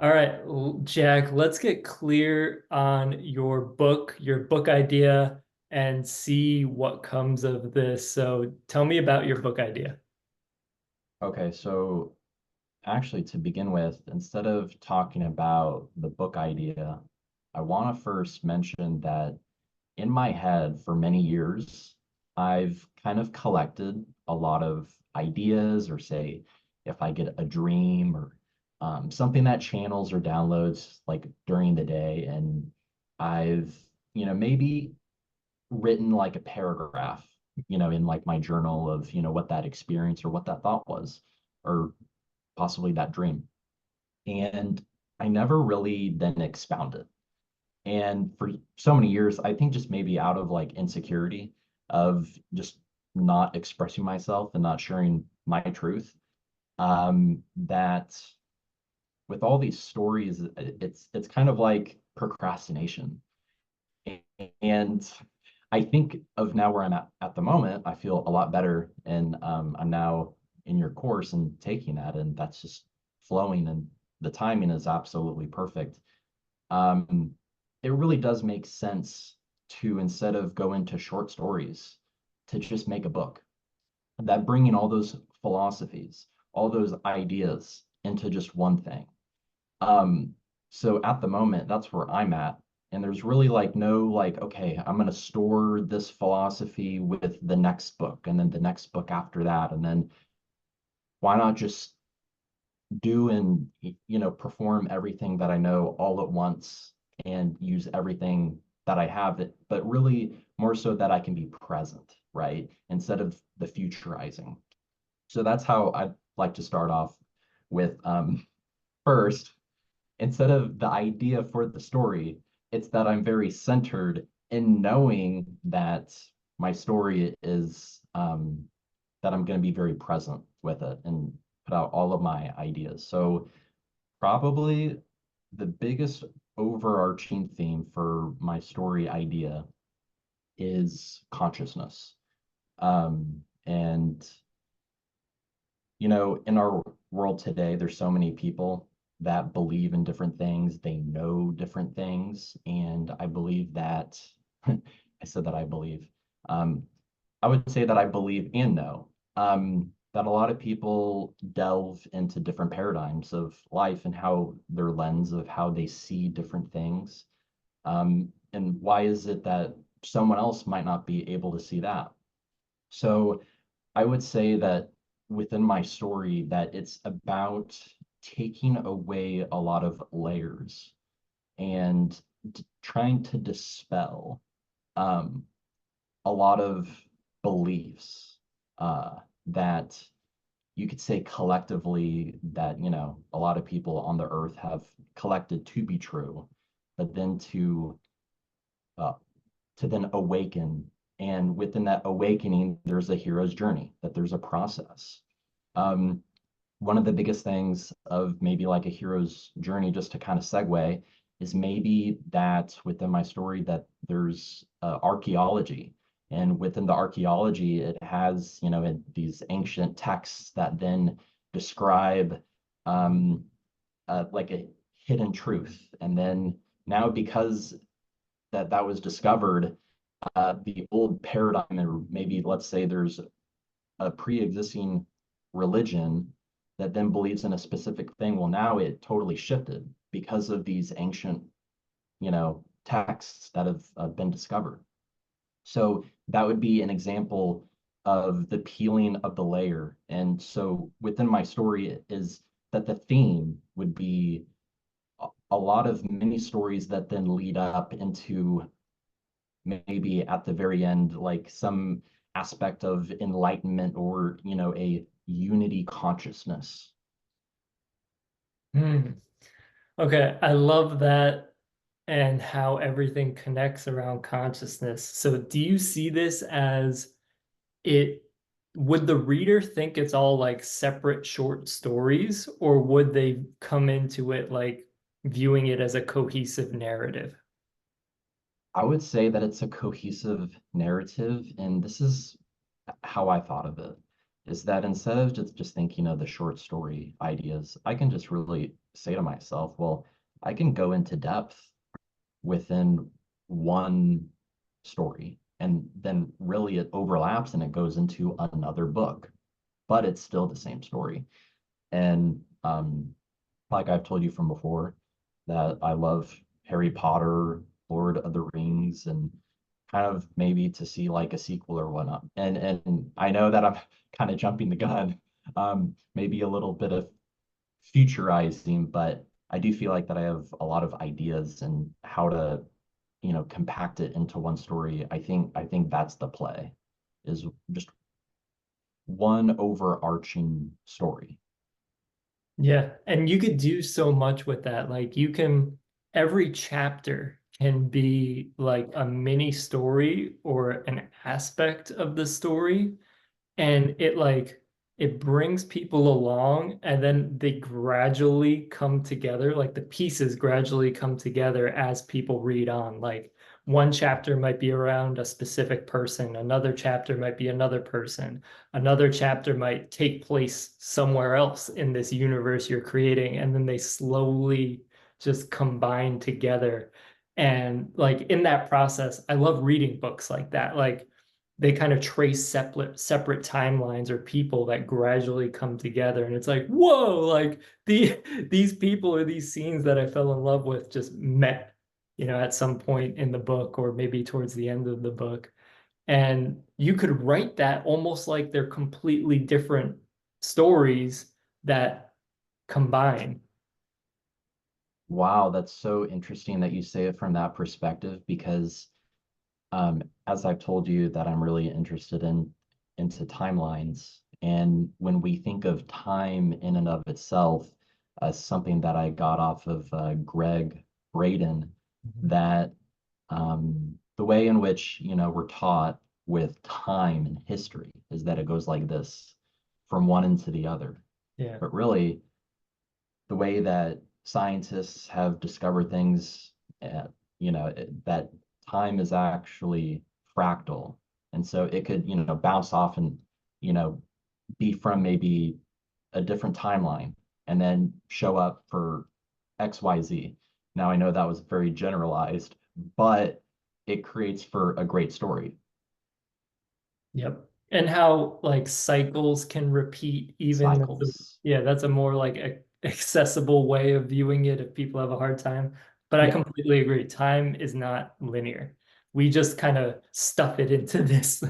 All right, Jack, let's get clear on your book idea, and see what comes of this. So tell me about your book idea. Okay, so actually, to begin with, instead of talking about the book idea, I want to first mention that in my head for many years, I've kind of collected a lot of ideas, or say, if I get a dream or something that channels or downloads like during the day, and I've, maybe written like a paragraph, in like my journal of, what that experience or what that thought was, or possibly that dream. And I never really then expounded. And for so many years, I think just maybe out of like insecurity of just not expressing myself and not sharing my truth, that with all these stories, it's kind of like procrastination. And I think of now where I'm at the moment, I feel a lot better. And I'm now in your course and taking that, and that's just flowing, and the timing is absolutely perfect. Um, it really does make sense to, instead of go into short stories, to just make a book that bringing all those philosophies, all those ideas into just one thing. Um, so at the moment, that's where I'm at. And there's really like no like, okay, I'm gonna store this philosophy with the next book and then the next book after that. And then why not just do and perform everything that I know all at once and use everything that I have, but really more so that I can be present, right? Instead of the futurizing. So that's how I'd like to start off with first, instead of the idea for the story, it's that I'm very centered in knowing that my story is that I'm going to be very present with it and put out all of my ideas. So probably the biggest overarching theme for my story idea is consciousness. And in our world today, there's so many people that believe in different things, they know different things, and I believe that I said that I believe. Um, I would say that I believe and know that a lot of people delve into different paradigms of life and how their lens of how they see different things. And why is it that someone else might not be able to see that? So I would say that within my story, that it's about taking away a lot of layers and trying to dispel um, a lot of beliefs that you could say collectively that a lot of people on the earth have collected to be true, but then uh, to then awaken. And within that awakening, there's a hero's journey, that there's a process. Um, One of the biggest things of maybe like a hero's journey, just to kind of segue, is maybe that within my story that there's archaeology. And within the archaeology, it has, these ancient texts that then describe like a hidden truth. And then now, because that was discovered, the old paradigm, or maybe let's say there's a pre-existing religion that then believes in a specific thing. Well, now it totally shifted because of these ancient, texts that have been discovered. So that would be an example of the peeling of the layer. And so within my story is that the theme would be a lot of mini stories that then lead up into maybe at the very end, like some aspect of enlightenment, or, a unity consciousness. Hmm. Okay, I love that, and how everything connects around consciousness. So do you see this as it, would the reader think it's all like separate short stories, or would they come into it like viewing it as a cohesive narrative? I would say that it's a cohesive narrative, and this is how I thought of it. is that instead of just thinking of the short story ideas, I can just really say to myself, well, I can go into depth within one story, and then really it overlaps and it goes into another book, but it's still the same story. And like I've told you from before, that I love Harry Potter, Lord of the Rings, and kind of maybe to see like a sequel or whatnot. And I know that I'm kind of jumping the gun, maybe a little bit of futurizing, but I do feel like that I have a lot of ideas and how to, compact it into one story. I think that's the play, is just one overarching story. Yeah, and you could do so much with that. Like you can, every chapter can be like a mini story or an aspect of the story, and it brings people along, and then they gradually come together, like the pieces gradually come together as people read on. Like one chapter might be around a specific person, another chapter might be another person, another chapter might take place somewhere else in this universe you're creating, and then they slowly just combine together. And like in that process, I love reading books like that. Like they kind of trace separate timelines or people that gradually come together, and it's like, whoa, like these people or these scenes that I fell in love with just met, at some point in the book or maybe towards the end of the book. And you could write that almost like they're completely different stories that combine. Wow, that's so interesting that you say it from that perspective, because as I've told you that I'm really interested into timelines. And when we think of time in and of itself as something that I got off of Greg Braden, Mhm. that the way in which, we're taught with time and history is that it goes like this, from one into the other. Yeah. But really, the way that scientists have discovered things, uh, that time is actually fractal. And so it could, bounce off and, you know, be from maybe a different timeline and then show up for XYZ. Now, I know that was very generalized, but it creates for a great story. Yep. And how like cycles can repeat even Cycles. yeah, that's a more like accessible way of viewing it if people have a hard time. But I Yeah. completely agree. Time is not linear. We just kind of stuff it into this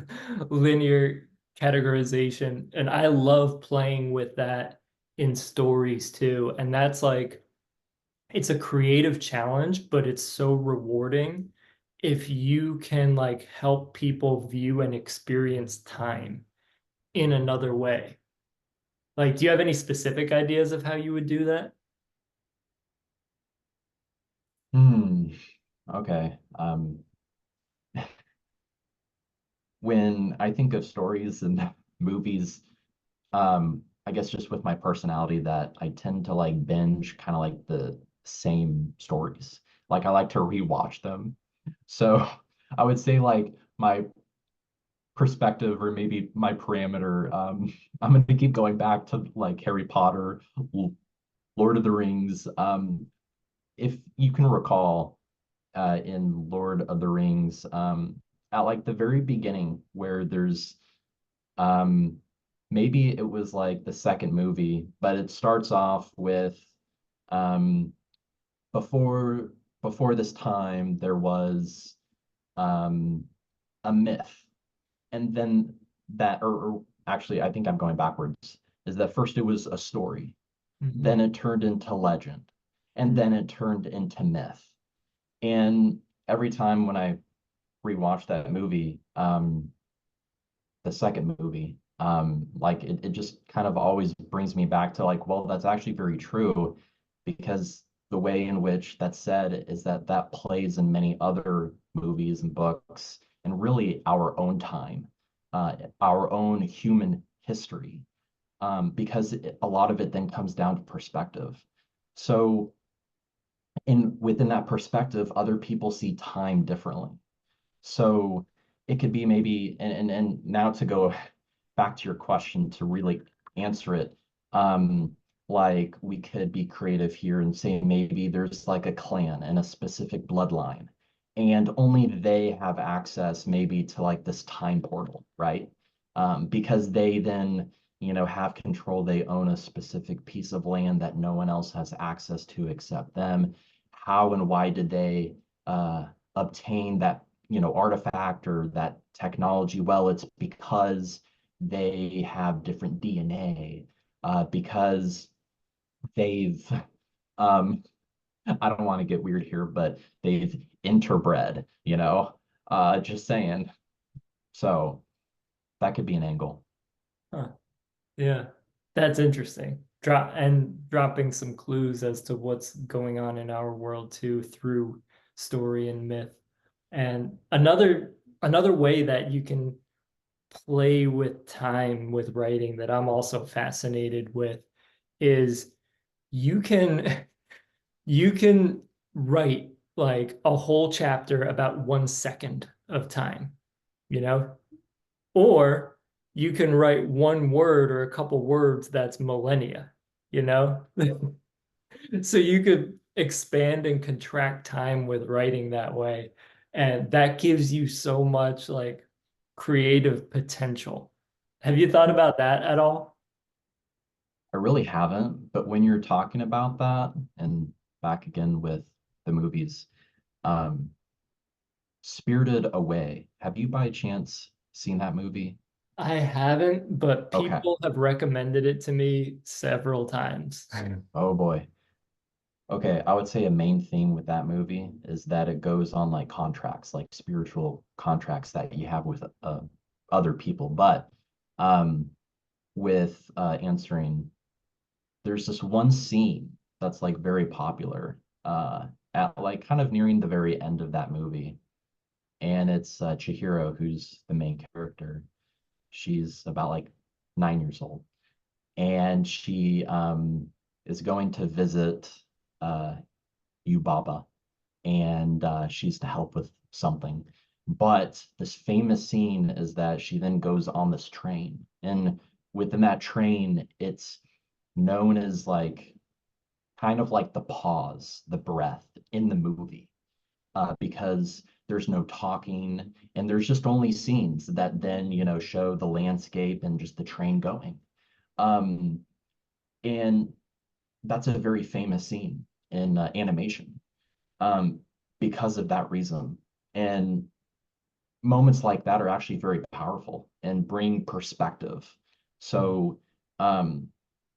linear categorization. And I love playing with that in stories too. And that's like it's a creative challenge, but it's so rewarding if you can like help people view and experience time in another way. Like, do you have any specific ideas of how you would do that? Hmm. Okay. When I think of stories and movies, I guess just with my personality that I tend to like binge kind of like the same stories. Like I like to rewatch them. So I would say like my perspective or maybe my parameter, I'm going to keep going back to like Harry Potter, Lord of the Rings. If you can recall, in Lord of the Rings, at like the very beginning where there's um, maybe it was like the second movie, but it starts off with um, before before this time there was um, a myth, and then or actually I think I'm going backwards. Is that first it was a story, Mhm. then it turned into legend, and then it turned into myth. And every time when I rewatch that movie, the second movie, like it just kind of always brings me back to like, well, that's actually very true, because the way in which that's said is that that plays in many other movies and books, and really our own time, our own human history, because a lot of it then comes down to perspective. So in within that perspective, other people see time differently. So it could be maybe, and now to go back to your question to really answer it, um, like we could be creative here and say maybe there's like a clan and a specific bloodline, and only they have access maybe to like this time portal, right? Because they then, have control. They own a specific piece of land that no one else has access to except them. How and why did they obtain that, artifact or that technology? Well, it's because they have different DNA, because they've, um, I don't want to get weird here, but they've interbred, just saying. So that could be an angle. Huh. Yeah, that's interesting. Dropping some clues as to what's going on in our world too through story and myth. And another way that you can play with time with writing that I'm also fascinated with is you can you can write like a whole chapter about 1 second of time, you know? Or you can write one word or a couple words that's millennia, you know? So you could expand and contract time with writing that way. And that gives you so much like creative potential. Have you thought about that at all? I really haven't, but when you're talking about that, and back again with the movies, um, Spirited Away, have you by chance seen that movie? I haven't, but Okay. people have recommended it to me several times. Oh boy. Okay, I would say a main theme with that movie is that it goes on like contracts, like spiritual contracts that you have with other people. But um, with answering, there's this one scene that's like very popular at like kind of nearing the very end of that movie, and it's Chihiro, who's the main character. She's about like 9 years old, and she is going to visit uh, Yubaba, and she's to help with something. But this famous scene is that she then goes on this train, and within that train, it's known as like kind of like the pause, the breath in the movie, because there's no talking and there's just only scenes that then, show the landscape and just the train going. Um, and that's a very famous scene in animation, um, because of that reason. And moments like that are actually very powerful and bring perspective. So, um,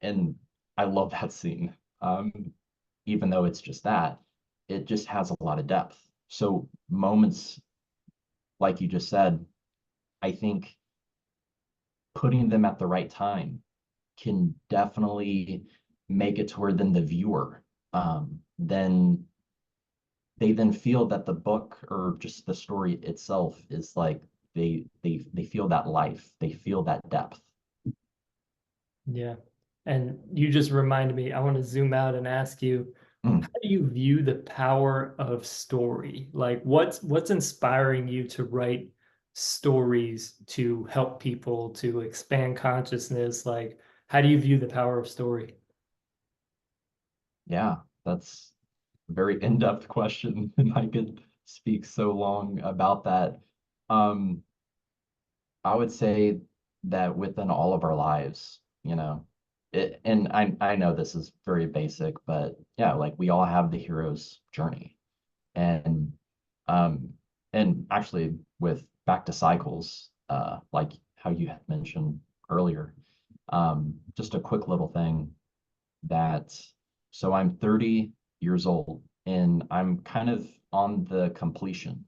and I love that scene. Even though it's just that, it just has a lot of depth. So moments like you just said, I think putting them at the right time can definitely make it to where then the viewer, then they then feel that the book or just the story itself is like they feel that life, they feel that depth. Yeah. And you just reminded me, I want to zoom out and ask you, Mm, how do you view the power of story? Like what's inspiring you to write stories to help people to expand consciousness? Like how do you view the power of story? yeah, that's a very in-depth question, and I could speak so long about that. Um, I would say that within all of our lives, and I know this is very basic, but yeah, like we all have the hero's journey. And um and actually with back to cycles, like how you had mentioned earlier, just a quick little thing that so I'm 30 years old and I'm kind of on the completion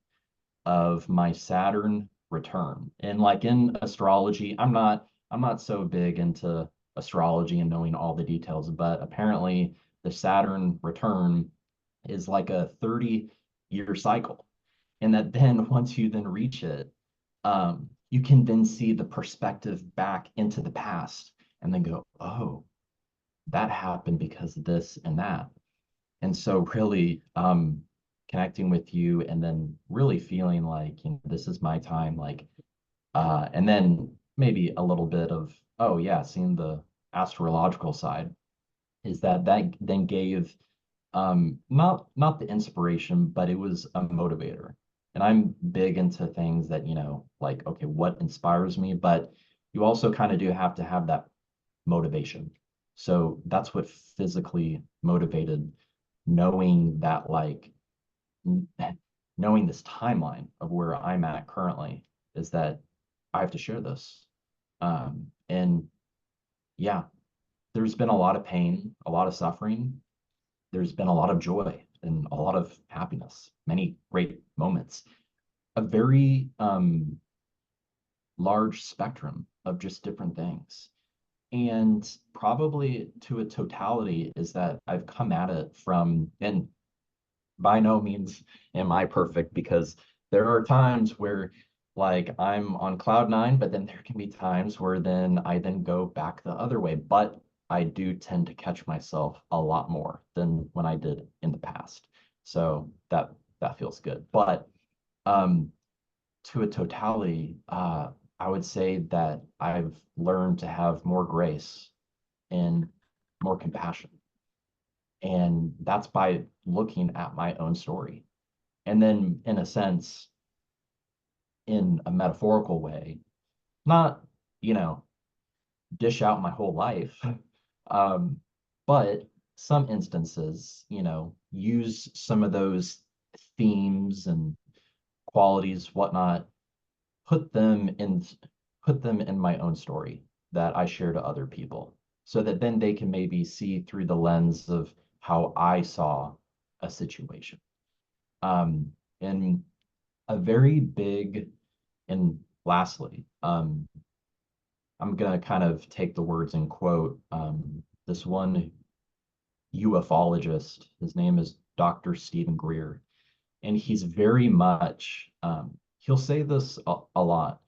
of my Saturn return. And like in astrology, I'm not so big into astrology and knowing all the details, but apparently the Saturn return is like a 30-year cycle. And that then once you then reach it, you can then see the perspective back into the past and then go, oh, that happened because of this and that. And so really connecting with you and then really feeling like, this is my time, like and then maybe a little bit of, oh yeah, seeing the astrological side, is that that then gave not the inspiration, but it was a motivator. And I'm big into things that, like, okay, what inspires me, but you also kind of do have to have that motivation. So that's what physically motivated, knowing that, like, knowing this timeline of where I'm at currently, is that I have to share this. And yeah, there's been a lot of pain, a lot of suffering. There's been a lot of joy and a lot of happiness, many great moments, a very large spectrum of just different things. And probably to a totality is that I've come at it from, and by no means am I perfect, because there are times where, like, I'm on cloud nine, but then there can be times where then I then go back the other way. But I do tend to catch myself a lot more than when I did in the past. So that feels good. But um to a totality, I would say that I've learned to have more grace and more compassion. And that's by looking at my own story. And then, in a sense, in a metaphorical way, not, you know, dish out my whole life, um, but some instances, use some of those themes and qualities, whatnot, put them in put them in my own story that I share to other people, so that then they can maybe see through the lens of how I saw a situation. And a very big, and lastly, I'm gonna kind of take the words in quote. This one ufologist, his name is Dr. Stephen Greer, and he's very much, he'll say this a lot.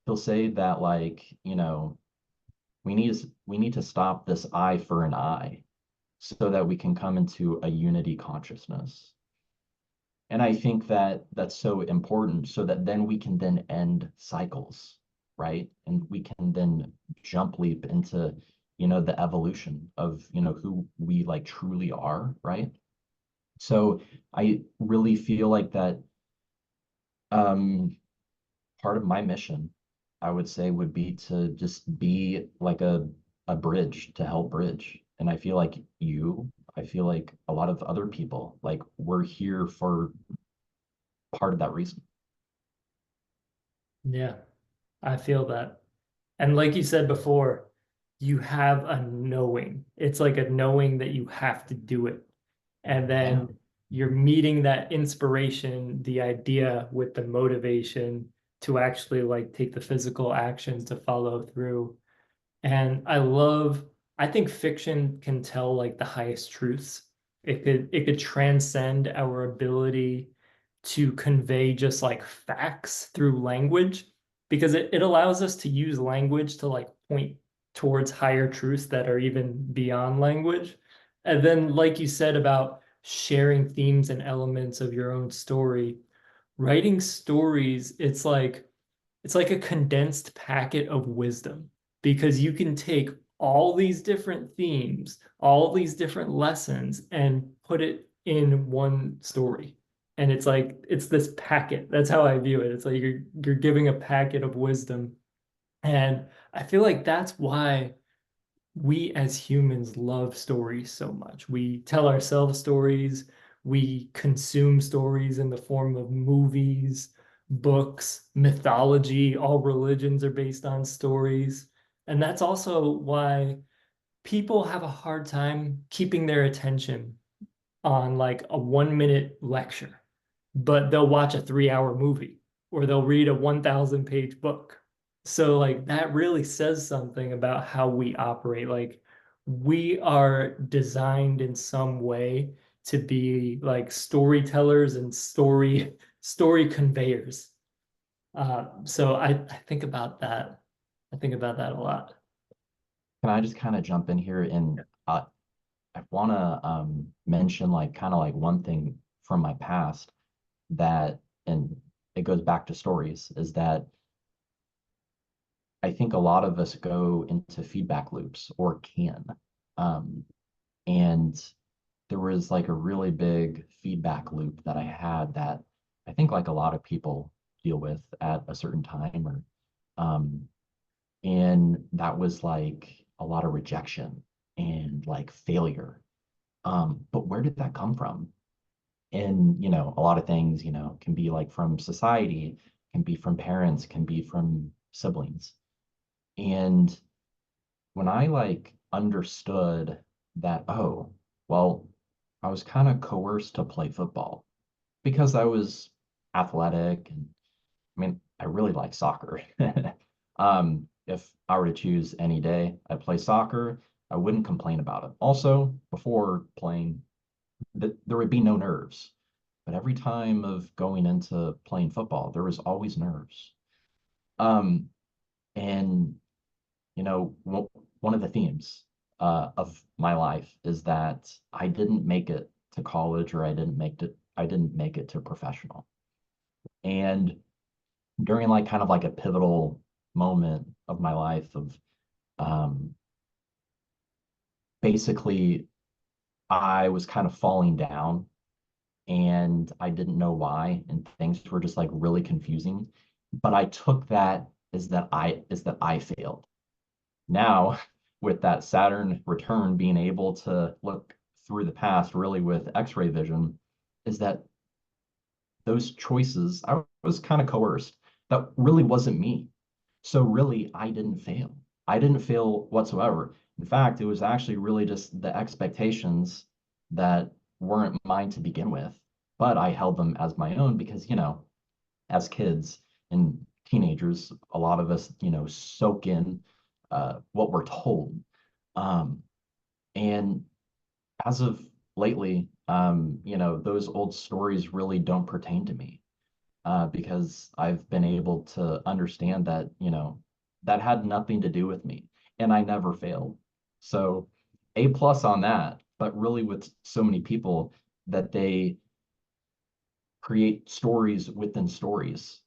He'll say that, like, we need to stop this eye for an eye so that we can come into a unity consciousness. And I think that that's so important, so that then we can then end cycles, right? And we can then jump leap into, the evolution of, who we, like, truly are, right? So I really feel like that, um, part of my mission, I would say, would be to just be like a bridge to help bridge. And I feel like a lot of other people, like, we're here for part of that reason. Yeah, I feel that. And like you said before, you have a knowing. It's like a knowing that you have to do it. And Yeah. then you're meeting that inspiration, the idea with the motivation to actually like take the physical actions to follow through. And I think fiction can tell like the highest truths. It could transcend our ability to convey just like facts through language because it allows us to use language to like point towards higher truths that are even beyond language. And then, like you said about sharing themes and elements of your own story, writing stories, it's like a condensed packet of wisdom because you can take all these different themes, all these different lessons, and put it in one story. And it's like it's this packet. That's how I view it. It's like you're giving a packet of wisdom. And I feel like that's why we as humans love stories so much. We tell ourselves stories, we consume stories in the form of movies, books, mythology. All religions are based on stories. And that's also why people have a hard time keeping their attention on like a 1 minute lecture, but they'll watch a 3 hour movie or they'll read a 1,000 page book. So, like, that really says something about how we operate. Like, we are designed in some way to be like storytellers and story conveyors. So I think about that. I think about that a lot. Can I just kind of jump in here, and I want to mention, like, kind of like one thing from my past, that, and it goes back to stories, is that I think a lot of us go into feedback loops or can. Um, and there was like a really big feedback loop that I had that I think like a lot of people deal with at a certain time or um and that was like a lot of rejection and like failure. But where did that come from? And a lot of things, can be like from society, can be from parents, can be from siblings. And when I like understood that, oh, well, I was kind of coerced to play football because I was athletic and I mean, I really like soccer. If I were to choose any day, I'd play soccer. I wouldn't complain about it. Also, before playing, there would be no nerves. But every time of going into playing football, there was always nerves. Um, and one of the themes of my life is that I didn't make it to college, or I didn't make it to professional. And during like kind of like a pivotal moment of my life of um, basically I was kind of falling down and I didn't know why, and things were just like really confusing. But I took that as that I failed. Now, with that Saturn return, being able to look through the past really with X-ray vision, is that those choices, I was kind of coerced. That really wasn't me. So really, I didn't fail. I didn't fail whatsoever. In fact, it was actually really just the expectations that weren't mine to begin with, but I held them as my own because, as kids and teenagers, a lot of us, soak in what we're told. Um, and as of lately, those old stories really don't pertain to me because I've been able to understand that, that had nothing to do with me and I never failed. So A plus on that, but really with so many people that they create stories within stories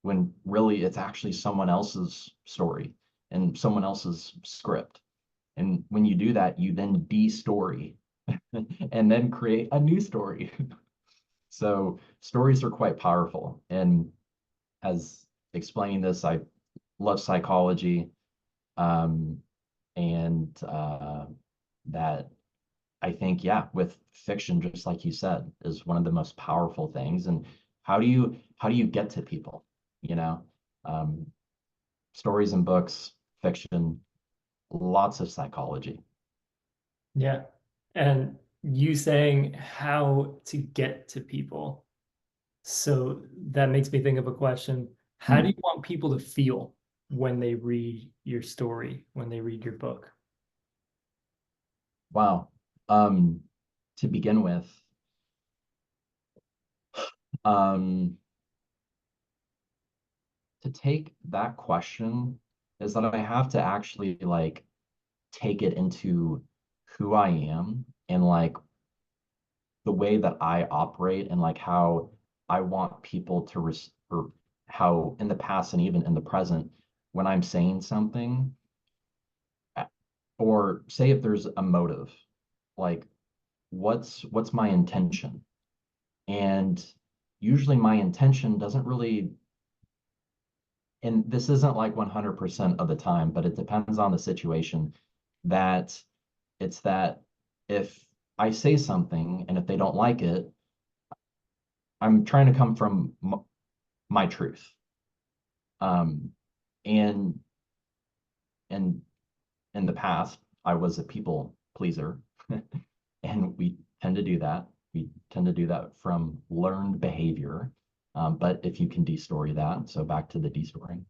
when really it's actually someone else's story and someone else's script. And when you do that, you then de-story and then create a new story. So stories are quite powerful. And as explaining this, I love psychology, um, and that I think, yeah, with fiction, just like you said, is one of the most powerful things. And how do you get to people? You know, um, stories and books, fiction, lots of psychology. Yeah. And you saying how to get to people. So that makes me think of a question. How do you Hmm. want people to feel when they read your story, when they read your book? Wow. Um, to begin with, um, to take that question is that I have to actually like take it into who I am and like the way that I operate and like how I want people to or how in the past and even in the present when I'm saying something or say if there's a motive like what's my intention, and usually my intention doesn't really, and this isn't like 100% of the time, but it depends on the situation, that it's that if I say something and if they don't like it, I'm trying to come from my truth. Um, and and in the past, I was a people pleaser, and we tend to do that. We tend to do that from learned behavior. But if you can de-story that, so back to the de-storing,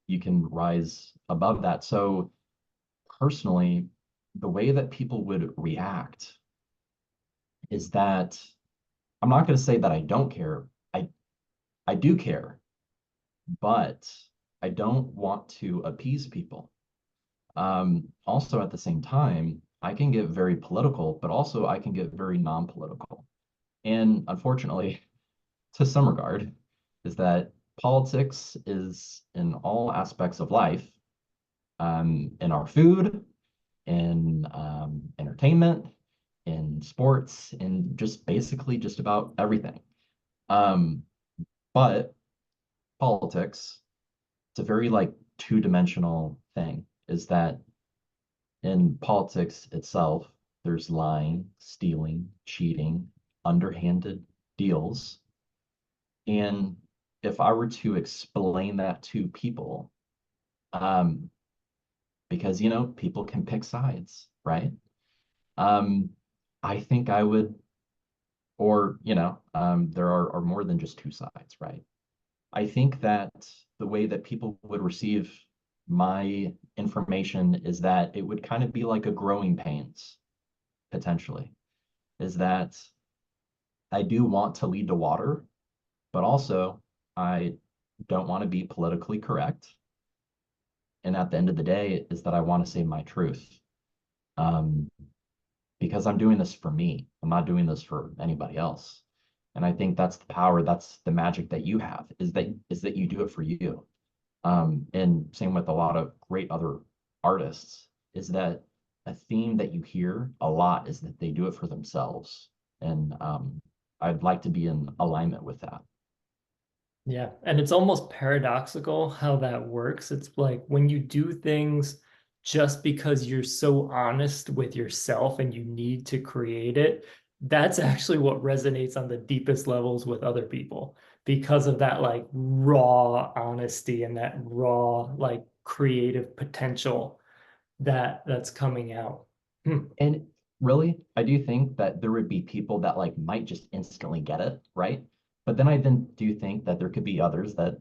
you can rise above that. So personally, the way that people would react is that I'm not going to say that I don't care. I do care, but I don't want to appease people. Also, at the same time, I can get very political, but also I can get very non-political. And unfortunately, to some regard, is that politics is in all aspects of life, in our food, in entertainment, in sports, in just basically just about everything. Um, but politics, it's a very like two-dimensional thing, is that in politics itself, there's lying, stealing, cheating, underhanded deals. And if I were to explain that to people, um, because people can pick sides, right? Um, I think I would, or there are more than just two sides, right? I think that the way that people would receive my information is that it would kind of be like a growing pains, potentially, is that I do want to lead to water, but also I don't want to be politically correct. And at the end of the day, is that I want to say my truth. Um, because I'm doing this for me. I'm not doing this for anybody else. And I think that's the power, that's the magic that you have, is that you do it for you. And same with a lot of great other artists, is that a theme that you hear a lot is that they do it for themselves. And I'd like to be in alignment with that. Yeah, and it's almost paradoxical how that works. It's like when you do things just because you're so honest with yourself and you need to create it, that's actually what resonates on the deepest levels with other people because of that like raw honesty and that raw like creative potential that's coming out. Hmm. And really, I do think that there would be people that like might just instantly get it, right? But then do think that there could be others that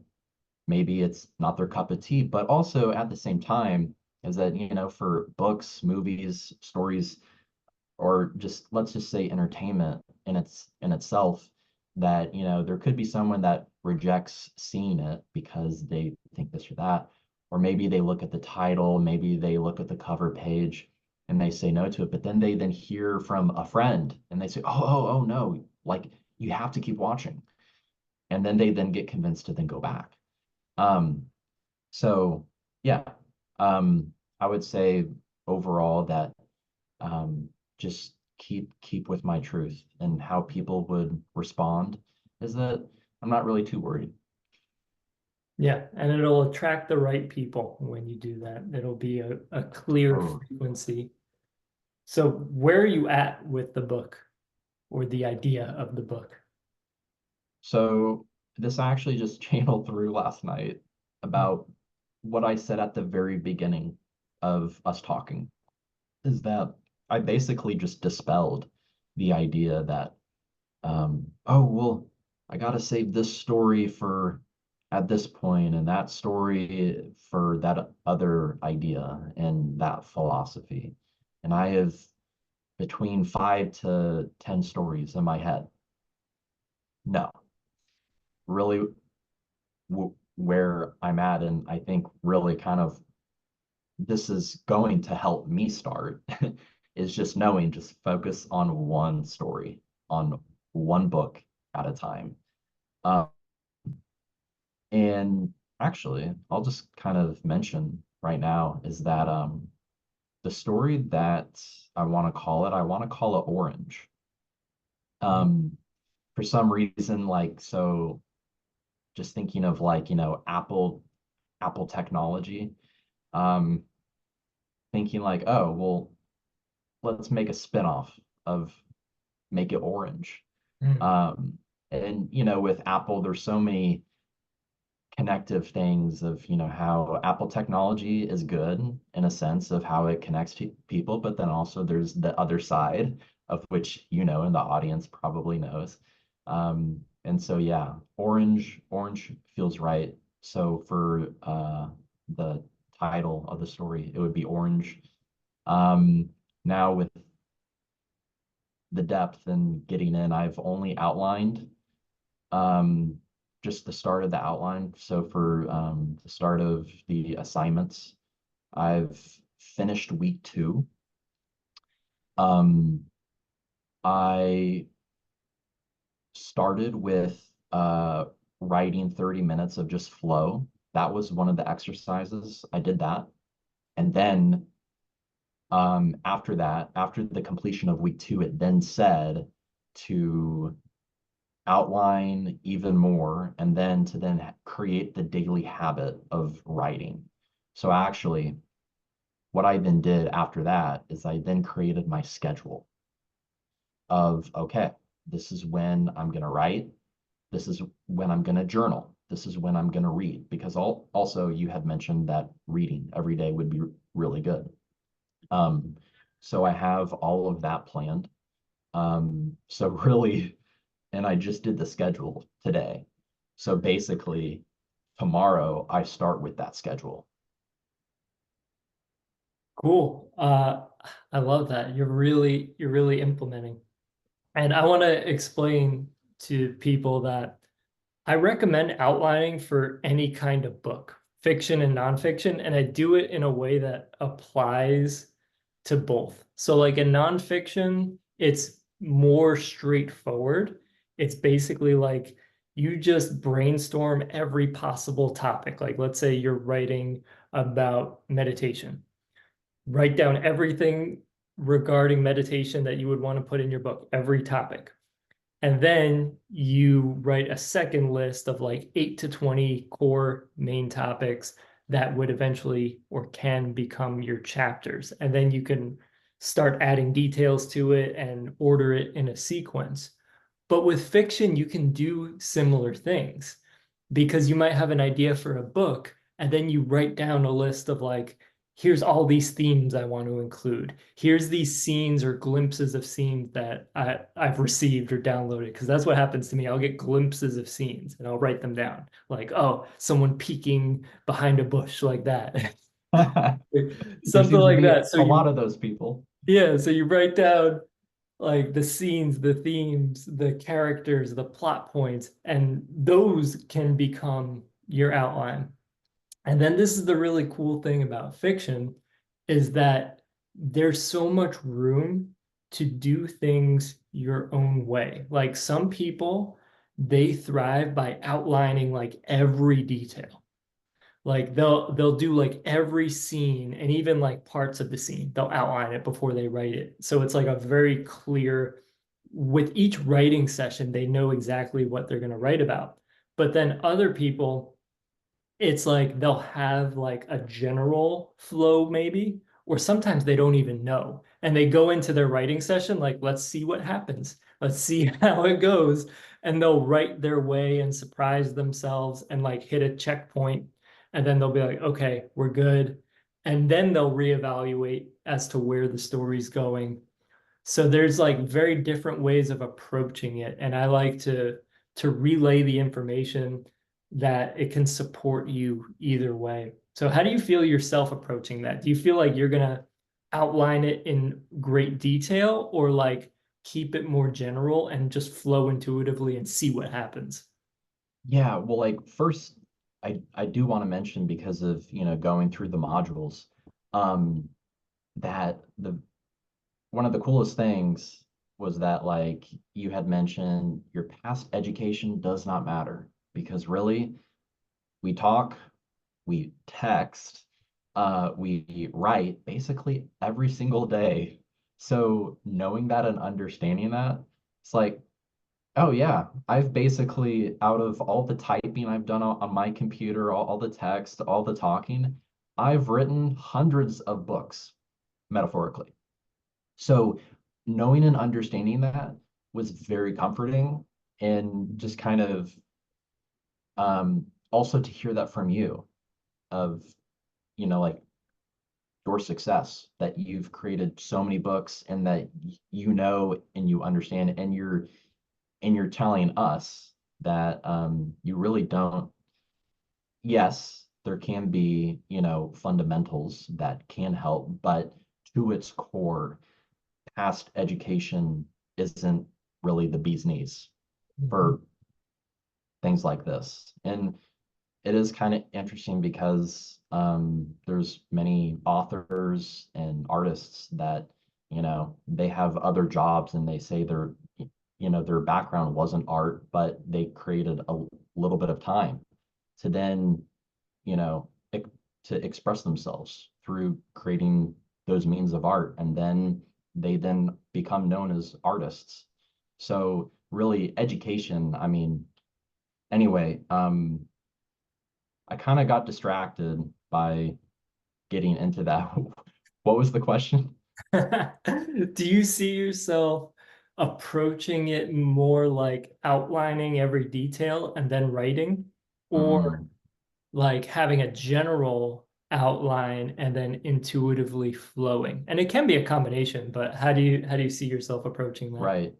maybe it's not their cup of tea, but also at the same time is that, for books, movies, stories, or just let's just say entertainment in itself, that, there could be someone that rejects seeing it because they think this or that, or maybe they look at the title, maybe they look at the cover page and they say no to it, but then they then hear from a friend and they say, oh no, like you have to keep watching. And then they then get convinced to then go back. Um, so yeah, I would say overall that um, just keep with my truth, and how people would respond is that I'm not really too worried. Yeah, and it'll attract the right people when you do that. It'll be a clear Oh, frequency. So where are you at with the book or the idea of the book? so this actually just channeled through last night about what I said at the very beginning of us talking, is that I basically just dispelled the idea that oh, well, I gotta save this story for at this point and that story for that other idea and that philosophy. And I have between 5 to 10 stories in my head. No, really, where I'm at, and I think really kind of this is going to help me start is just knowing, just focus on one story, on one book at a time. Um, And actually, I'll just kind of mention right now is that the story that I want to call it Orange. Um, for some reason, like so just thinking of like, Apple technology, um, thinking like, oh, well, let's make a spin-off of Make It Orange. Mm. Um, and with Apple, there's so many connective things of how Apple technology is good in a sense of how it connects to people, but then also there's the other side of which and the audience probably knows. And so yeah, orange feels right. So for the title of the story, it would be Orange. Um, Now with the depth and getting in, I've only outlined um, just the start of the outline. So for the start of the assignments, I've finished week 2. Um, I started with writing 30 minutes of just flow. That was one of the exercises. I did that. And then after that, after the completion of week 2, it then said to outline even more and then to then create the daily habit of writing. So actually, what I then did after that is I then created my schedule of, okay, this is when I'm going to write. This is when I'm going to journal. This is when I'm going to read. Because also you had mentioned that reading every day would be really good. So I have all of that planned. So really, and I just did the schedule today. So basically, tomorrow I start with that schedule. Cool. I love that. You're really implementing. And I want to explain to people that I recommend outlining for any kind of book, fiction and nonfiction, and I do it in a way that applies to both. So, like in nonfiction, it's more straightforward. It's basically like you just brainstorm every possible topic. Like, let's say you're writing about meditation, write down everything regarding meditation that you would want to put in your book, every topic. And then you write a second list of like 8 to 20 core main topics that would eventually or can become your chapters. And then you can start adding details to it and order it in a sequence. But with fiction, you can do similar things because you might have an idea for a book and then you write down a list of like, here's all these themes I want to include. Here's these scenes or glimpses of scenes that I've received or downloaded. Because that's what happens to me. I'll get glimpses of scenes and I'll write them down. Like, oh, someone peeking behind a bush like that. There Something seems to like be that. So a lot you, of those people. yeah, so you write down like the scenes, the themes, the characters, the plot points, and those can become your outline. And then this is the really cool thing about fiction is that there's so much room to do things your own way. Like some people, they thrive by outlining like every detail. Like they'll do like every scene and even like parts of the scene. They'll outline it before they write it. So it's like a very clear, with each writing session, they know exactly what they're going to write about. But then other people, it's like they'll have like a general flow maybe, or sometimes they don't even know. And they go into their writing session like, let's see what happens. Let's see how it goes. And they'll write their way and surprise themselves and like hit a checkpoint. And then they'll be like, okay, we're good. And then they'll reevaluate as to where the story's going. So there's like very different ways of approaching it. And I like to relay the information that it can support you either way. So how do you feel yourself approaching that? Do you feel like you're gonna outline it in great detail or like keep it more general and just flow intuitively and see what happens? Yeah, well, like first, I do want to mention because of, going through the modules, um, that the one of the coolest things was that like you had mentioned your past education does not matter because really we talk, we text, we write basically every single day. So knowing that and understanding that, it's like, oh yeah, I've basically out of all the typing I've done on my computer, all the text, all the talking, I've written hundreds of books, metaphorically. So knowing and understanding that was very comforting and just kind of also to hear that from you of, like your success, that you've created so many books and that you know and you understand and you're telling us that you really don't. Yes, there can be, fundamentals that can help, but to its core, past education isn't really the bee's knees Mhm. for things like this. And it is kind of interesting because there's many authors and artists that, they have other jobs and they say their background wasn't art, but they created little bit of time to then, you know, to express themselves through creating those means of art. And then they then become known as artists. So really education, I mean, anyway, I kind of got distracted by getting into that. What was the question? Do you see yourself approaching it more like outlining every detail and then writing, or Mm, like having a general outline and then intuitively flowing? And it can be a combination, but how do you see yourself approaching that? right.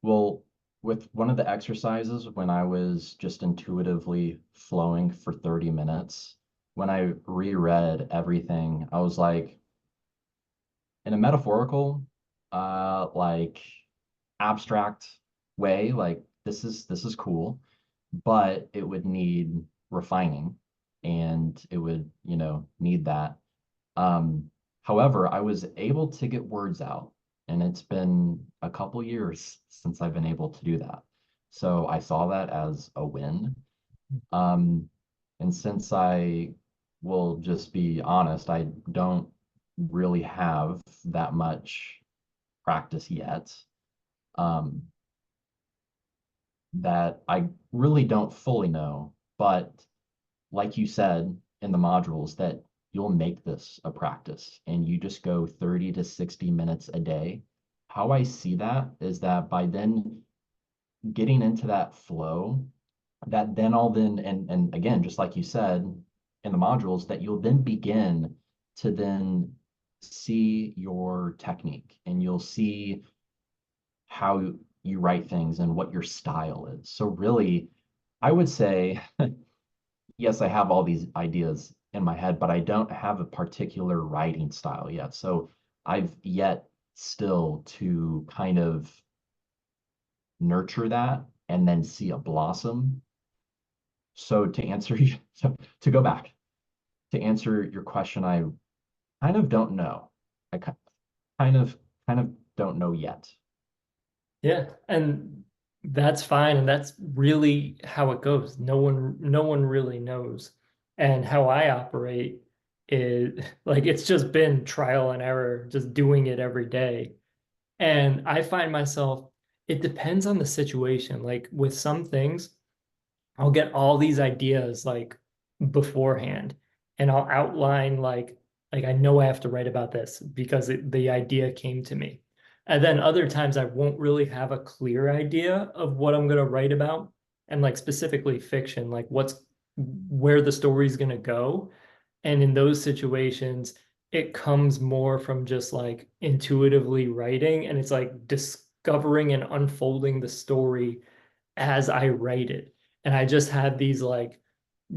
Well, with one of the exercises, when I was just intuitively flowing for 30 minutes, when I reread everything, I was like, in a metaphorical, like abstract way, like this is cool, but it would need refining and it would, need that. Um, However, I was able to get words out, and it's been a couple years since I've been able to do that. So I saw that as a win. Um, and since I will just be honest, I don't really have that much practice yet. Um, that I really don't fully know, but like you said in the modules, that you'll make this a practice and you just go 30 to 60 minutes a day. How I see that is that by then getting into that flow, that then I'll then, and again, just like you said in the modules, that you'll then begin to then see your technique and you'll see how you write things and what your style is. So really, I would say yes, I have all these ideas in my head, but I don't have a particular writing style yet. So I've yet still to kind of nurture that and then see a blossom. So to answer you, so to go back, to answer your question, I kind of don't know. I kind of kind of don't know yet. Yeah, and that's fine, and that's really how it goes. No one really knows. And how I operate is like it's just been trial and error, just doing it every day. And I find myself, it depends on the situation. Like with some things, I'll get all these ideas like beforehand, and I'll outline like I know I have to write about this because the idea came to me. And then other times I won't really have a clear idea of what I'm going to write about, and like specifically fiction, like where the story's going to go. And in those situations, it comes more from just like intuitively writing, and it's like discovering and unfolding the story as I write it. And I just had these like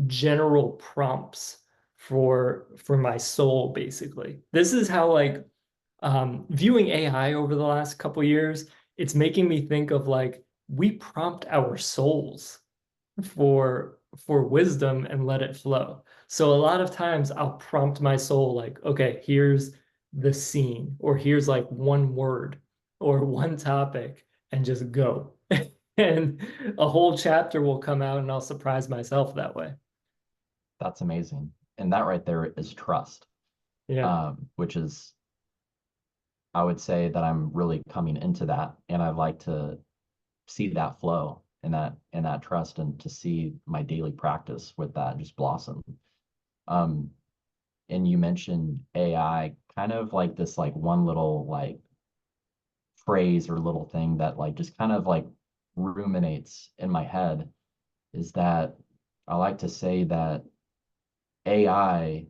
general prompts for my soul, basically. This is how like viewing AI over the last couple years, it's making me think of like we prompt our souls for wisdom and let it flow. So a lot of times I'll prompt my soul like, okay, here's the scene, or here's like one word or one topic, and just go. And a whole chapter will come out and I'll surprise myself that way. That's amazing. And that right there is trust, Yeah. which is, I would say that I'm really coming into that, and I'd like to see that flow and that trust and to see my daily practice with that just blossom. Um, and you mentioned AI, kind of like this like one little like phrase or little thing that like just kind of like ruminates in my head is that I like to say that AI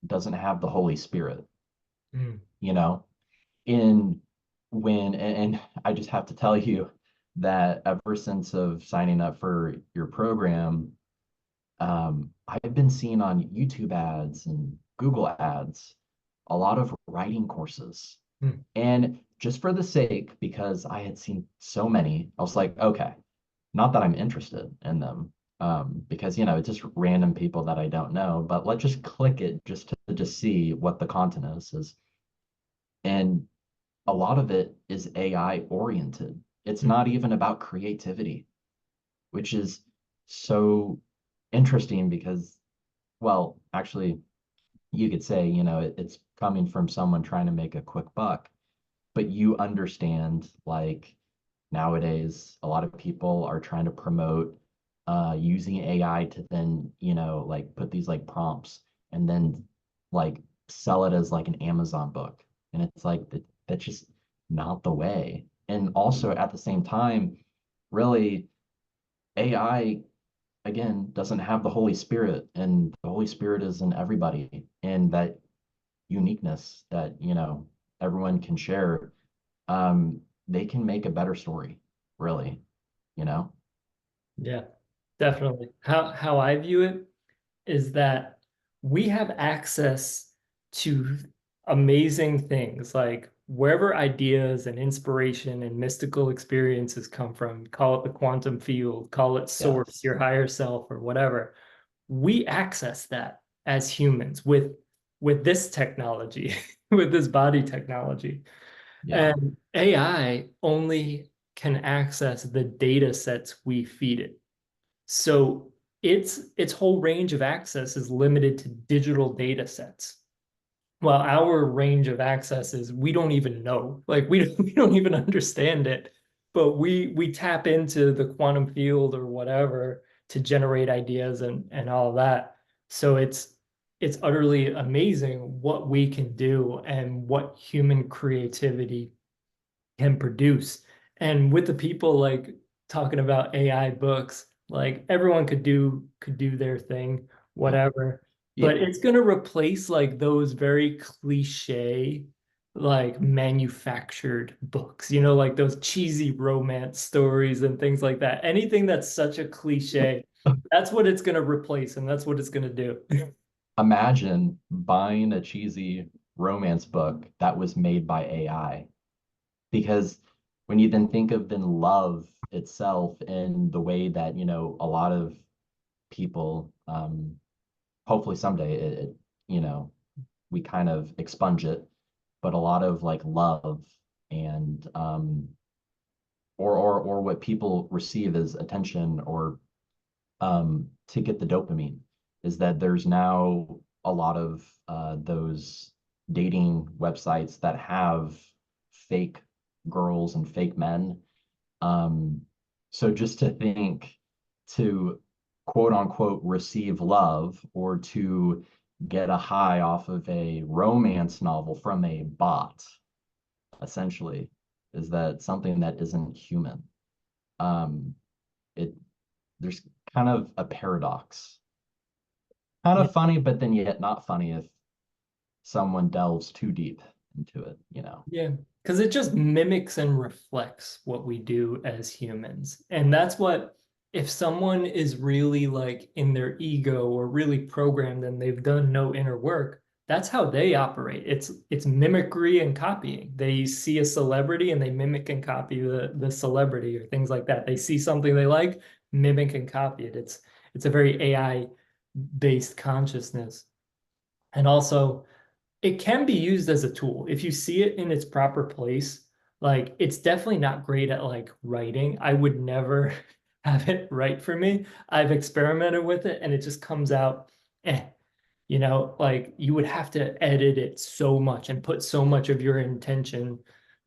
doesn't have the Holy Spirit, Mm. you know, in and I just have to tell you that ever since of signing up for your program, I've been seeing on YouTube ads and Google ads a lot of writing courses. Mm. And just for the sake, because I had seen so many, I was like, okay, not that I'm interested in them, because it's just random people that I don't know, but let's just click it just to just see what the content is. And a lot of it is AI oriented. It's Mm. not even about creativity, which is so interesting because, well, actually, you could say, it's coming from someone trying to make a quick buck, but you understand like nowadays a lot of people are trying to promote using AI to then, like put these like prompts and then like sell it as like an Amazon book. And it's like that's just not the way. And also at the same time, really AI again doesn't have the Holy Spirit, and the Holy Spirit is in everybody, and that uniqueness that everyone can share. They can make a better story, really, you know? Yeah, definitely. How I view it is that we have access to amazing things, like wherever ideas and inspiration and mystical experiences come from, call it the quantum field, call it source, Yes. your higher self, or whatever. We access that as humans with this technology, with this body technology. Yeah. And AI only can access the data sets we feed it. So its whole range of access is limited to digital data sets. While our range of access is we don't even know. Like we don't even understand it. But we tap into the quantum field or whatever to generate ideas and all of that. So it's utterly amazing what we can do and what human creativity can produce. And with the people like talking about AI books, like everyone could do their thing, Yeah. whatever. Yeah. But it's gonna replace like those very cliche, like manufactured books, like those cheesy romance stories and things like that. Anything that's such a cliche, that's what it's gonna replace, and that's what it's gonna do. Imagine buying a cheesy romance book that was made by AI. Because when you then think of then love itself in the way that, a lot of people, hopefully someday you know, we kind of expunge it, but a lot of like love and or what people receive as attention or to get the dopamine is that there's now a lot of those dating websites that have fake girls and fake men. Um, so just to think to quote unquote receive love or to get a high off of a romance novel from a bot, essentially, is that something that isn't human. Um, it there's kind of a paradox. Kind Yeah. of funny, but then yet not funny if someone delves too deep into it. Yeah, because it just mimics and reflects what we do as humans. And that's what, if someone is really like in their ego or really programmed and they've done no inner work, that's how they operate. It's mimicry and copying. They see a celebrity and they mimic and copy the celebrity or things like that. They see something they like, mimic and copy it. It's a very AI based consciousness. And also it can be used as a tool if you see it in its proper place. Like it's definitely not great at like writing. I would never have it write for me. I've experimented with it and it just comes out eh. Like you would have to edit it so much and put so much of your intention.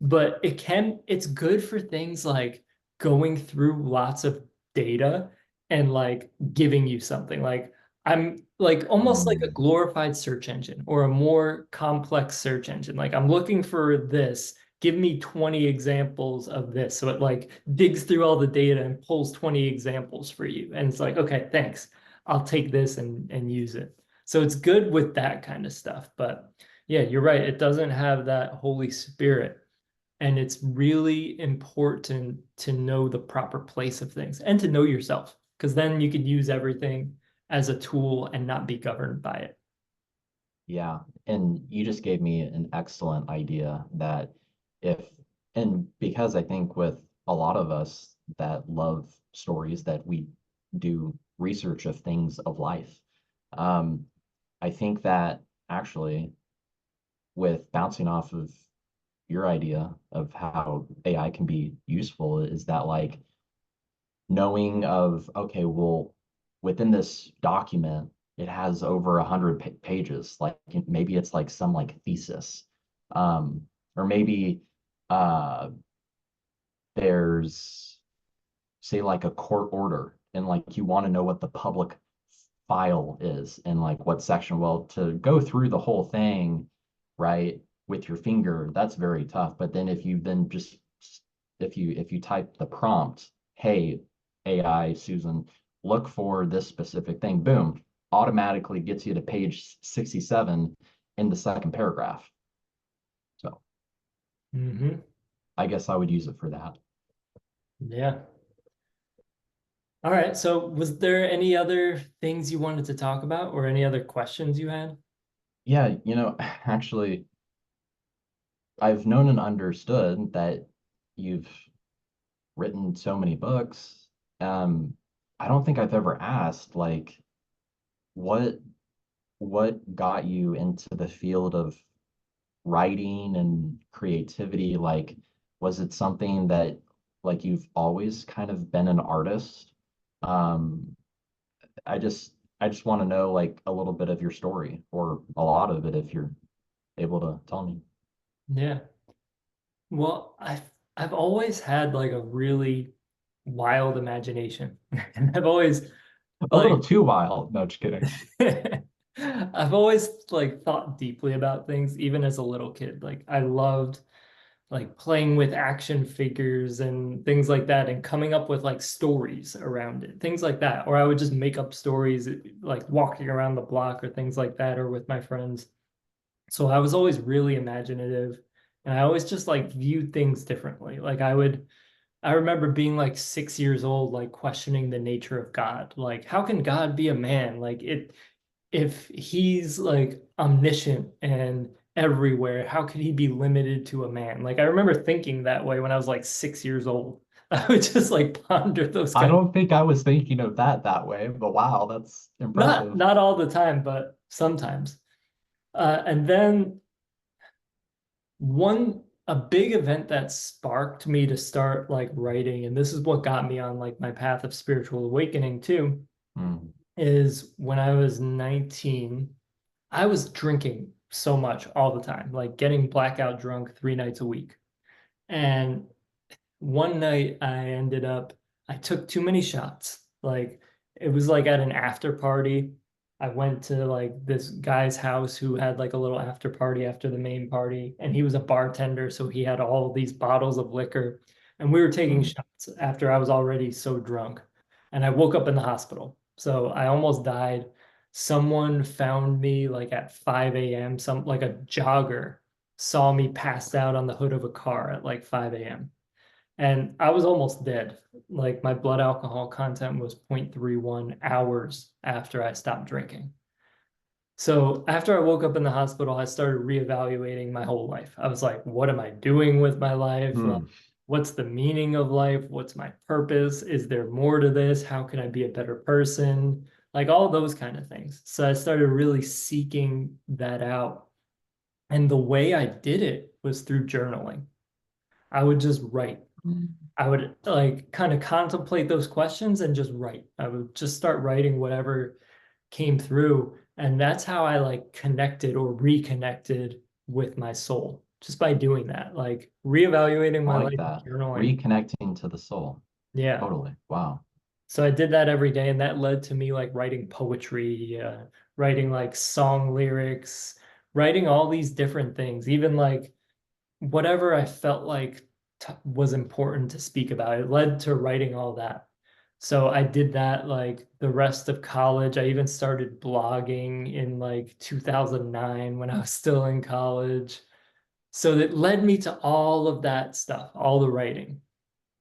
But it's good for things like going through lots of data and like giving you something. Like I'm like almost like a Mm, glorified search engine or a more complex search engine. Like I'm looking for this. Give me 20 examples of this. So it like digs through all the data and pulls 20 examples for you. And it's like, okay, thanks. I'll take this and use it. So it's good with that kind of stuff. But yeah, you're right. It doesn't have that Holy Spirit. And it's really important to know the proper place of things and to know yourself, because then you could use everything as a tool and not be governed by it. yeah. And you just gave me an excellent idea that if, and because I think with a lot of us that love stories, that we do research of things of life, um, I think that actually with bouncing off of your idea of how AI can be useful is that like knowing of, okay, well, within this document, it has over 100 pages. Like maybe it's like some like thesis, or maybe uh, there's say like a court order, and like you want to know what the public file is and like what section. Well, to go through the whole thing, right, with your finger, that's very tough. But then if you then just if you type the prompt, hey, AI Susan, look for this specific thing, boom, automatically gets you to page 67 in the second paragraph. So Hmm. I guess I would use it for that. Yeah. All right. So was there any other things you wanted to talk about or any other questions you had? Yeah, actually, I've known and understood that you've written so many books. Um, I don't think I've ever asked like what what got you into the field of writing and creativity? Like, was it something that like you've always kind of been an artist? Um, I just want to know like a little bit of your story or a lot of it if you're able to tell me. Yeah. Well, I've always had like a really wild imagination. And I've always A like little too wild. No, just kidding. I've always like thought deeply about things even as a little kid. Like I loved like playing with action figures and things like that and coming up with like stories around it. Things like that. Or I would just make up stories like walking around the block or things like that or with my friends. So I was always really imaginative and I always just like viewed things differently. I remember being like 6 years old, like questioning the nature of God. Like, how can God be a man? If he's like omniscient and everywhere, how could he be limited to a man? Like, I remember thinking that way when I was like 6 years old. I would just like ponder those I kind of, don't think I was thinking of that way, but wow, that's not impressive. not all the time, but sometimes. And then a big event that sparked me to start like writing, and this is what got me on like my path of spiritual awakening too, Hmm. is when I was 19, I was drinking so much all the time, like getting blackout drunk 3 nights a week. And one night I took too many shots. Like it was like at an after party. I went to like this guy's house who had like a little after party after the main party, and he was a bartender, so he had all these bottles of liquor, and we were taking Hmm. shots after I was already so drunk. And I woke up in the hospital. So I almost died. Someone found me like at 5 a.m. Some like a jogger saw me passed out on the hood of a car at like 5 a.m. And I was almost dead. Like my blood alcohol content was 0.31 hours after I stopped drinking. So after I woke up in the hospital, I started reevaluating my whole life. I was like, what am I doing with my life? Like, Hmm. what's the meaning of life? What's my purpose? Is there more to this? How can I be a better person? Like all those kind of things. So I started really seeking that out. And the way I did it was through journaling. I would just write. I would like kind of contemplate those questions and just write. I would just start writing whatever came through. And that's how I like connected or reconnected with my soul just by doing that, like reevaluating I my like life and that. journaling. Reconnecting to the soul. Yeah. Totally. Wow. So I did that every day, and that led to me like writing poetry, writing like song lyrics, writing all these different things, even like whatever I felt like t was important to speak about. It led to writing all that. So I did that like the rest of college. I even started blogging in like 2009 when I was still in college. So that led me to all of that stuff, all the writing.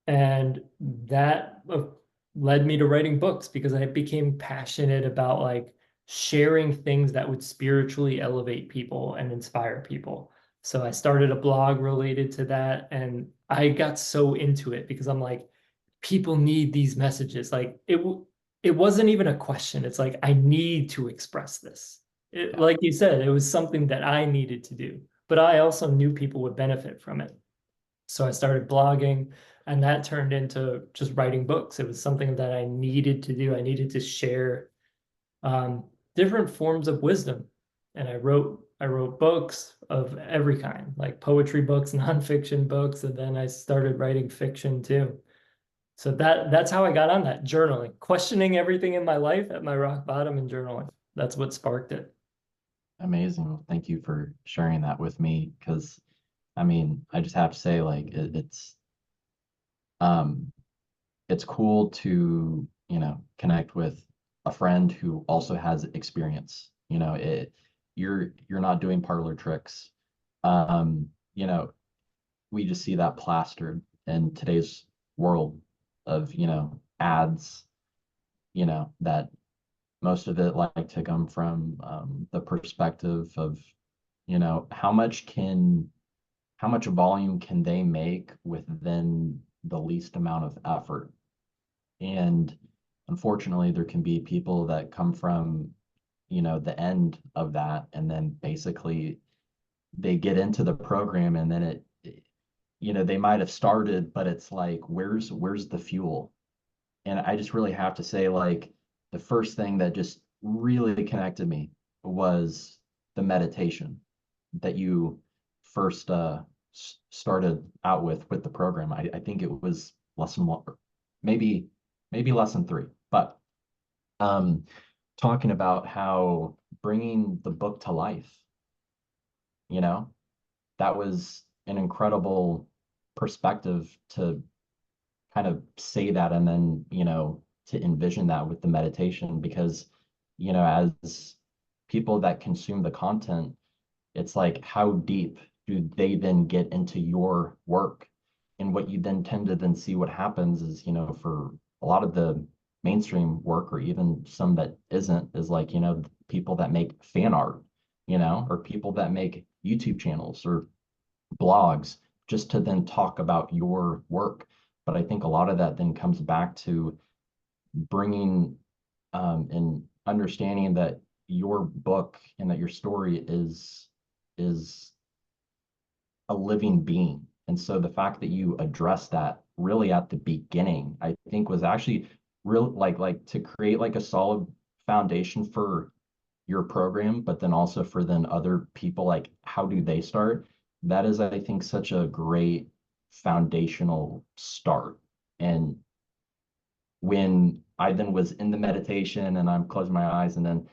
And that led me to writing books because I became passionate about like sharing things that would spiritually elevate people and inspire people. So I started a blog related to that, and I got so into it because I'm like, people need these messages. Like it wasn't even a question. It's like I need to express this. Yeah. Like you said, it was something that I needed to do, but I also knew people would benefit from it. So I started blogging, and that turned into just writing books. It was something that I needed to do. I needed to share um, different forms of wisdom. And I wrote books of every kind, like poetry books, nonfiction books, and then I started writing fiction too. So that's how I got on that, journaling, questioning everything in my life at my rock bottom and journaling. That's what sparked it. Amazing. Well, thank you for sharing that with me because I mean, I just have to say like um it's cool to, connect with a friend who also has experience. You're not doing parlor tricks. Um, you know, we just see that plastered in today's world of, ads, that most of it like to come from the perspective of, how much volume can they make within the least amount of effort? And unfortunately, there can be people that come from, the end of that, and then basically they get into the program and then they might have started, but it's like, where's the fuel? And I just really have to say, like, the first thing that just really connected me was the meditation that you first started out with the program. I think it was lesson one, maybe lesson three, but um, talking about how bringing the book to life, you know, that was an incredible perspective to kind of say that and then, to envision that with the meditation because, as people that consume the content, it's like how deep do they then get into your work? And what you then tend to then see what happens is, for a lot of the mainstream work or even some that isn't, is like, people that make fan art, or people that make YouTube channels or blogs just to then talk about your work. But I think a lot of that then comes back to bringing and understanding that your book and that your story is a living being. And so the fact that you address that really at the beginning, I think was actually real like to create like a solid foundation for your program, but then also for then other people, like how do they start? That is, I think, such a great foundational start. And when I then was in the meditation and I'm closing my eyes and then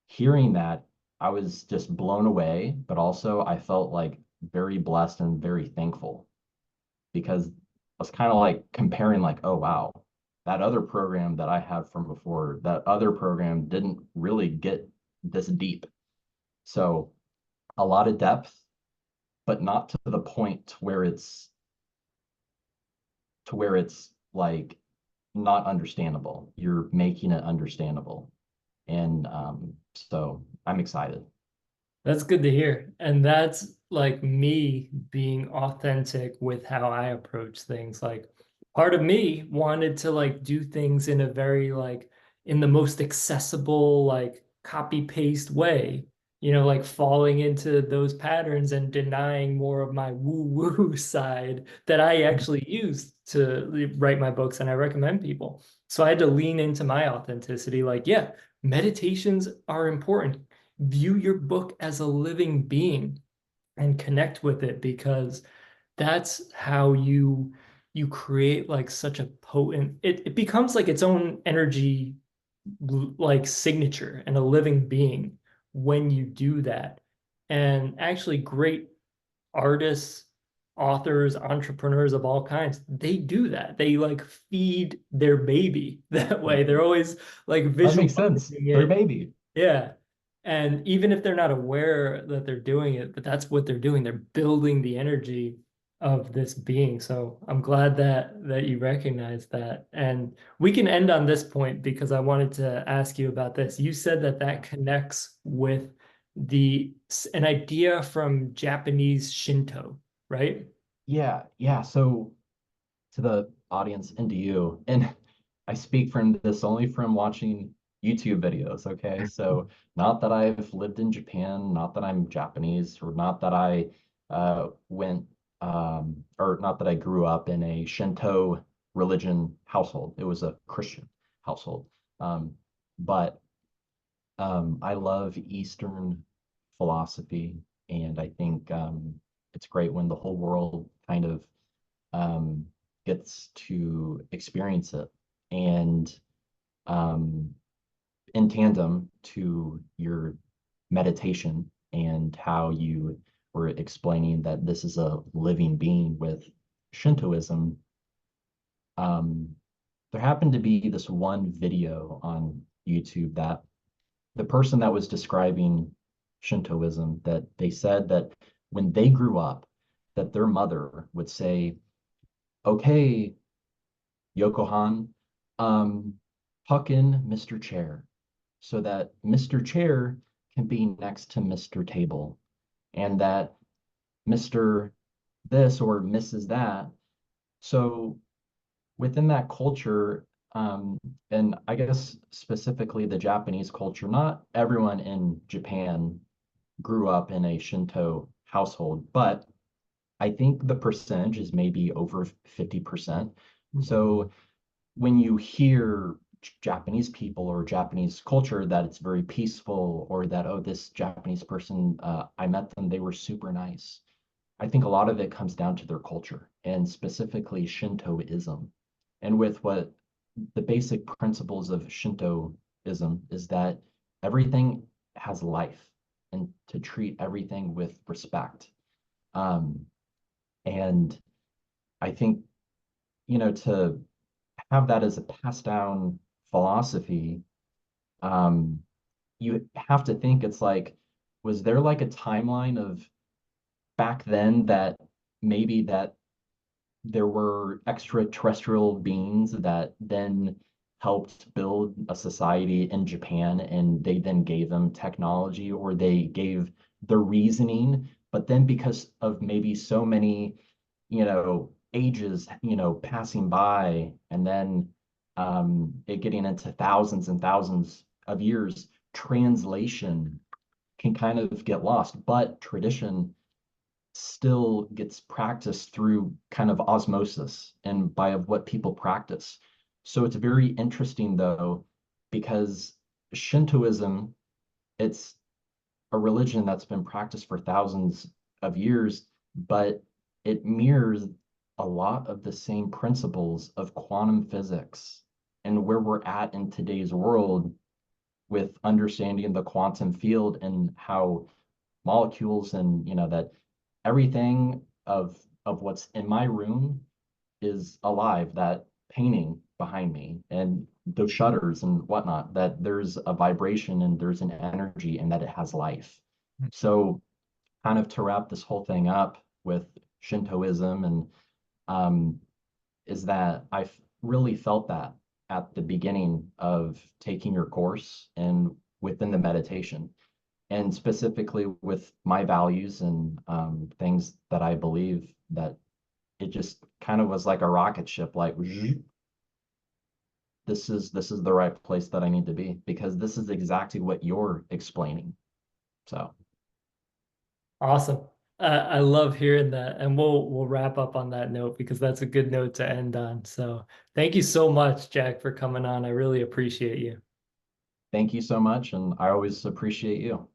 hearing that, I was just blown away, but also I felt like very blessed and very thankful because I was kind of like comparing, like, oh, wow, that other program that I have from before, that other program didn't really get this deep. So a lot of depth, but not to the point to where it's like not understandable. You're making it understandable. And so I'm excited. That's good to hear. And that's like me being authentic with how I approach things. Like part of me wanted to like do things in a very like in the most accessible, like copy paste way, like falling into those patterns and denying more of my woo woo side that I actually use to write my books and I recommend people. So I had to lean into my authenticity. Like, yeah, meditations are important. View your book as a living being and connect with it because that's how you create like such a potent it becomes like its own energy like signature and a living being when you do that. And actually great artists, authors, entrepreneurs of all kinds, they do that. They like feed their baby that way. They're always like That makes sense. visualizing They're it. baby. Yeah. And even if they're not aware that they're doing it, but that's what they're doing. They're building the energy of this being. So I'm glad that you recognize that. And we can end on this point because I wanted to ask you about this. You said that that connects with the an idea from Japanese Shinto, right? Yeah, yeah. So to the audience and to you, and I speak from this only from watching YouTube videos, okay? So not that I've lived in Japan, not that I'm Japanese, or not that I went or not that I grew up in a Shinto religion household. It was a Christian household. Um, but I love Eastern philosophy, and I think it's great when the whole world kind of um, gets to experience it. And um, in tandem to your meditation and how you were explaining that this is a living being with Shintoism, um, there happened to be this one video on YouTube that the person that was describing Shintoism, that they said that when they grew up, that their mother would say, "Okay, Yokohan, um, tuck in Mr. Chair so that Mr. Chair can be next to Mr. Table, and that Mr. This or Mrs. That." So within that culture, and I guess specifically the Japanese culture, not everyone in Japan grew up in a Shinto household, but I think the percentage is maybe over 50%. So when you hear Japanese people or Japanese culture that it's very peaceful, or that, oh, this Japanese person, I met them, they were super nice. I think a lot of it comes down to their culture and specifically Shintoism. And with what the basic principles of Shintoism is that everything has life and to treat everything with respect. Um, and I think, to have that as a passed down philosophy, um, you have to think it's like, was there like a timeline of back then that maybe that there were extraterrestrial beings that then helped build a society in Japan, and they then gave them technology, or they gave the reasoning, but then because of maybe so many, ages, passing by, and then it getting into thousands and thousands of years, translation can kind of get lost, but tradition still gets practiced through kind of osmosis and by of what people practice. So it's very interesting though, because Shintoism, it's a religion that's been practiced for thousands of years, but it mirrors a lot of the same principles of quantum physics and where we're at in today's world with understanding the quantum field and how molecules, and that everything of what's in my room is alive, that painting behind me and those shutters and whatnot, that there's a vibration and there's an energy and that it has life. So kind of to wrap this whole thing up with Shintoism, and um, is that I really felt that at the beginning of taking your course and within the meditation, and specifically with my values and things that I believe, that it just kind of was like a rocket ship, like this is the right place that I need to be, because this is exactly what you're explaining. So Awesome. I love hearing that, and we'll wrap up on that note because that's a good note to end on. So thank you so much, Jack, for coming on. I really appreciate you. thank you so much, and I always appreciate you.